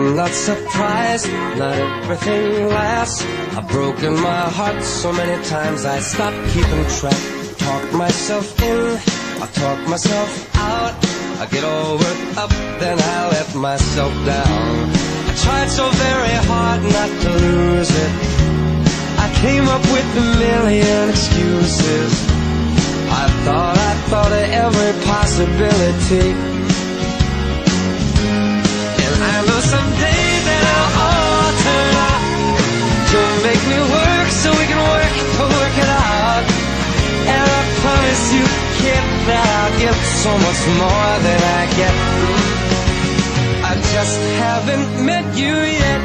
I'm not surprised, not everything lasts. I've broken my heart so many times I stopped keeping track. Talk myself in, I talk myself out. I get all worked up, then I let myself down. I tried so very hard not to lose it. I came up with a million excuses. I thought of every possibility. And I know someday that I'll all turn out to make me work so we can work it out. And I promise you, kid, that I'll give so much more than I get. I just haven't met you yet.